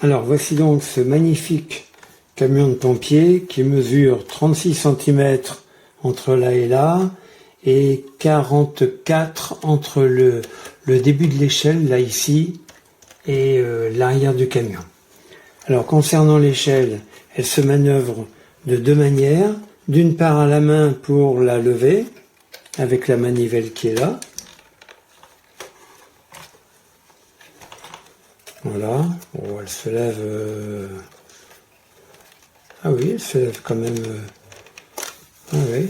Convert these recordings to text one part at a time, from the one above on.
Alors voici donc ce magnifique camion de pompier qui mesure 36 cm entre là et là et 44 entre le début de l'échelle, là ici, et l'arrière du camion. Alors concernant l'échelle, elle se manœuvre de deux manières. D'une part à la main pour la lever, avec la manivelle qui est là. Voilà, bon, elle se lève... Ah oui, elle se lève quand même... Ah oui,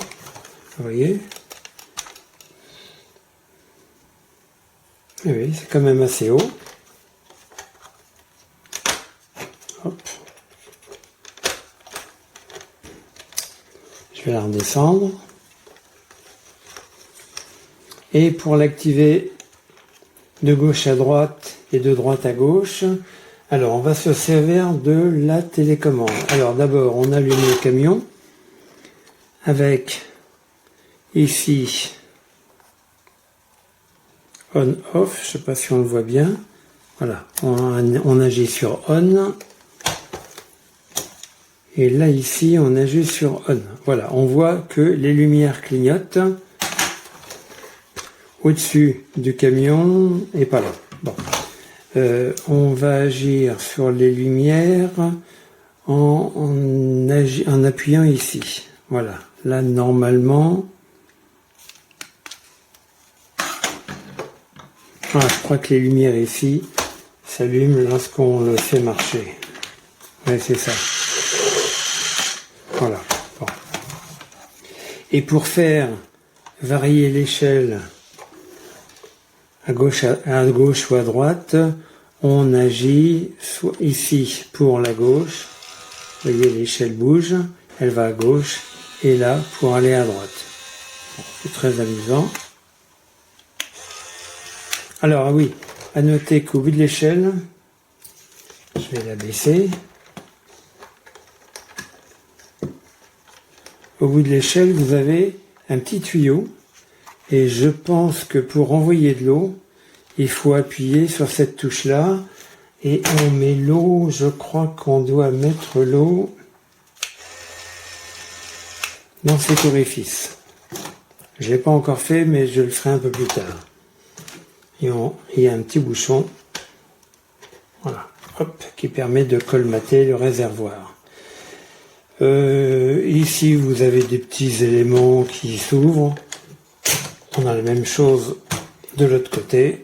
vous voyez. Ah oui, c'est quand même assez haut. Hop. Je vais la redescendre. Et pour l'activer de gauche à droite et de droite à gauche, alors on va se servir de la télécommande. Alors d'abord on allume le camion avec ici on-off, je ne sais pas si on le voit bien. Voilà, on agit sur on. Et là ici on agit sur on. Voilà, on voit que les lumières clignotent au-dessus du camion et pas là. Bon. On va agir sur les lumières en appuyant ici. Voilà. Là, normalement... Ah, je crois que les lumières ici s'allument lorsqu'on le fait marcher. Ouais, c'est ça. Voilà. Bon. Et pour faire varier l'échelle à gauche ou à droite, on agit soit ici pour la gauche, vous voyez l'échelle bouge, elle va à gauche, et là pour aller à droite. Bon, c'est très amusant. Alors oui, à noter qu'au bout de l'échelle, je vais la baisser, au bout de l'échelle vous avez un petit tuyau, et je pense que pour envoyer de l'eau, il faut appuyer sur cette touche-là. Et on met l'eau, je crois qu'on doit mettre l'eau dans cet orifice. Je ne l'ai pas encore fait, mais je le ferai un peu plus tard. Et il y a un petit bouchon, voilà, hop, qui permet de colmater le réservoir. Ici, vous avez des petits éléments qui s'ouvrent. On a la même chose de l'autre côté.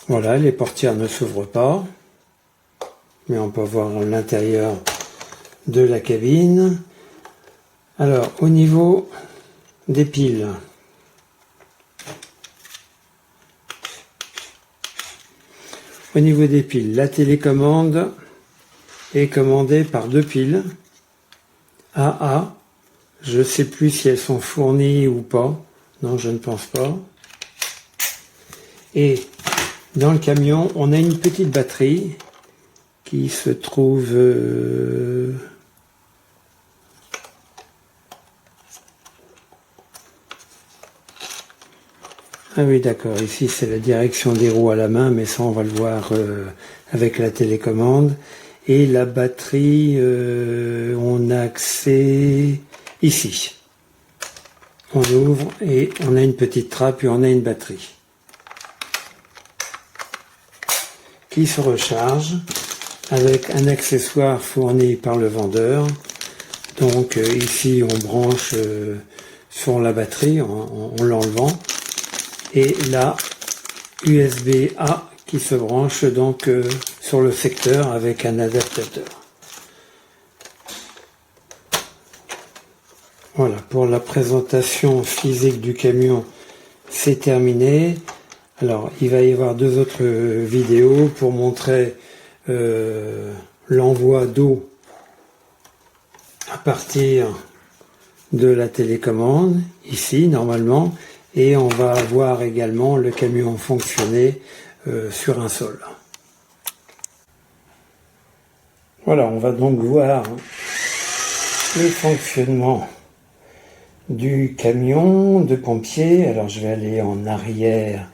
Voilà, les portières ne s'ouvrent pas, mais on peut voir l'intérieur de la cabine. Alors, au niveau des piles, la télécommande est commandée par deux piles AA. Je ne sais plus si elles sont fournies ou pas. Non, je ne pense pas. Et dans le camion, on a une petite batterie qui se trouve... Ah oui, d'accord. Ici, c'est la direction des roues à la main, mais ça, on va le voir avec la télécommande. Et la batterie, on a accès ici. On ouvre et on a une petite trappe et on a une batterie qui se recharge avec un accessoire fourni par le vendeur. Donc ici, on branche sur la batterie en l'enlevant. Et là, USB-A qui se branche donc sur le secteur avec un adaptateur. Voilà, pour la présentation physique du camion, c'est terminé. Alors, il va y avoir deux autres vidéos pour montrer l'envoi d'eau à partir de la télécommande, ici, normalement. Et on va voir également le camion fonctionner sur un sol. Voilà, on va donc voir le fonctionnement du camion de pompier. Alors je vais aller en arrière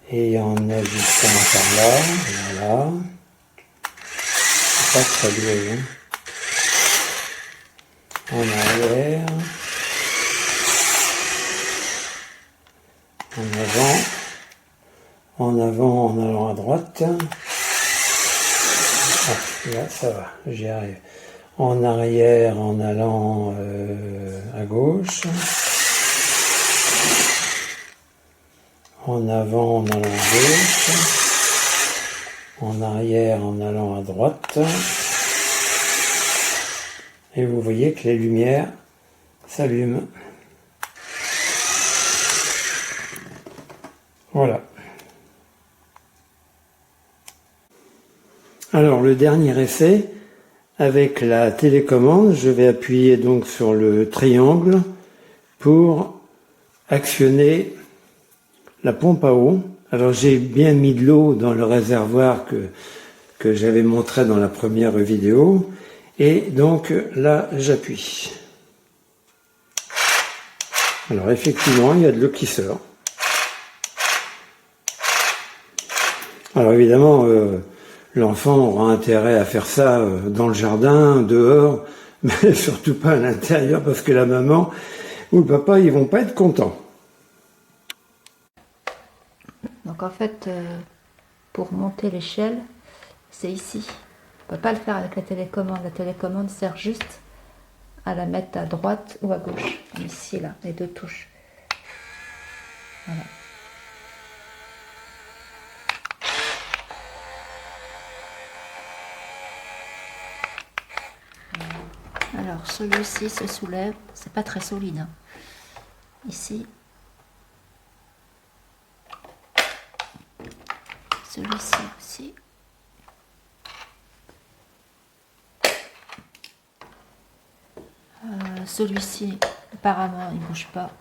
Et en ajustant par là, voilà. C'est pas très doué, hein. En arrière. En avant en allant à droite. Ah, là, ça va, j'y arrive. En arrière en allant à gauche. En avant en allant à gauche. En arrière en allant à droite. Et vous voyez que les lumières s'allument. Voilà. Alors le dernier essai, avec la télécommande, je vais appuyer donc sur le triangle pour actionner la pompe à eau. Alors j'ai bien mis de l'eau dans le réservoir que j'avais montré dans la première vidéo. Et donc là j'appuie. Alors effectivement il y a de l'eau qui sort. Alors évidemment l'enfant aura intérêt à faire ça dans le jardin, dehors, mais surtout pas à l'intérieur parce que la maman ou le papa ils vont pas être contents. Donc en fait, pour monter l'échelle, c'est ici. On ne peut pas le faire avec la télécommande. La télécommande sert juste à la mettre à droite ou à gauche. Ici, là, les deux touches. Voilà. Alors, celui-ci se soulève. C'est pas très solide, hein. Ici. Celui-ci aussi. Celui-ci, apparemment, il ne bouge pas.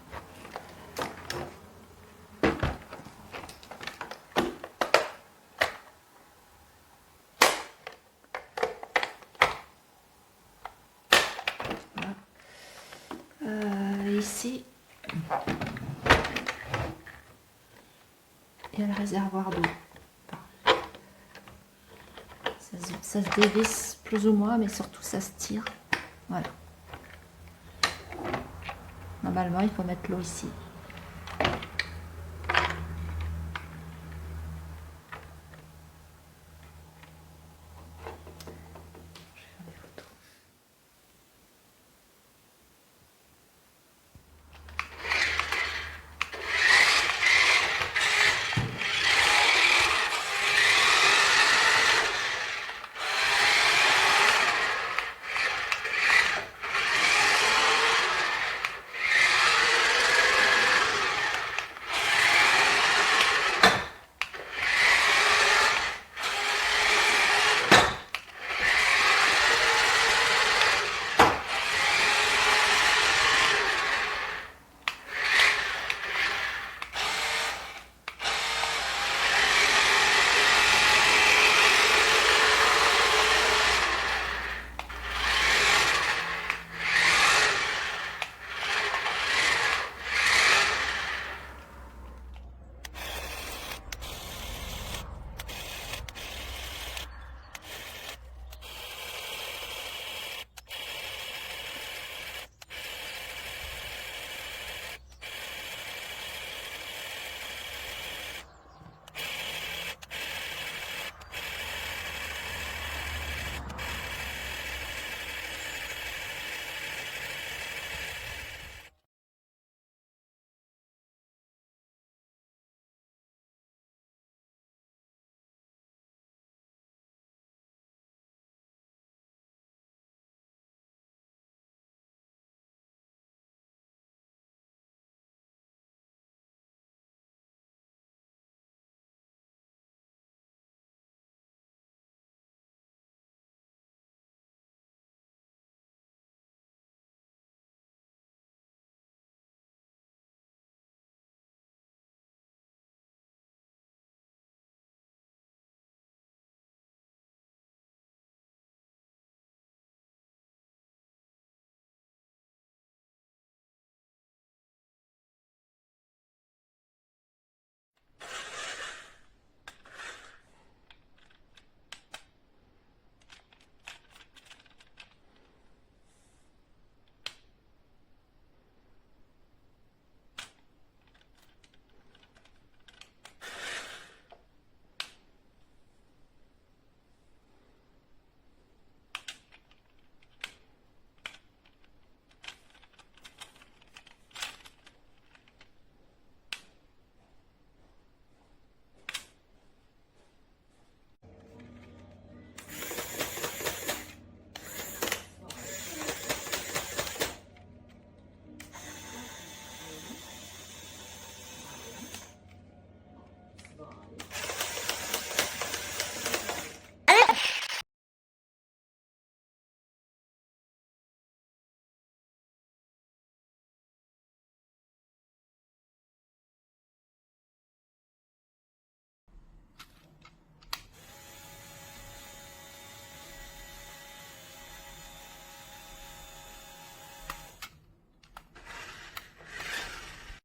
Voilà. Ici, il y a le réservoir d'eau. Ça se dévisse plus ou moins, mais surtout ça se tire. Voilà. Normalement, il faut mettre l'eau ici.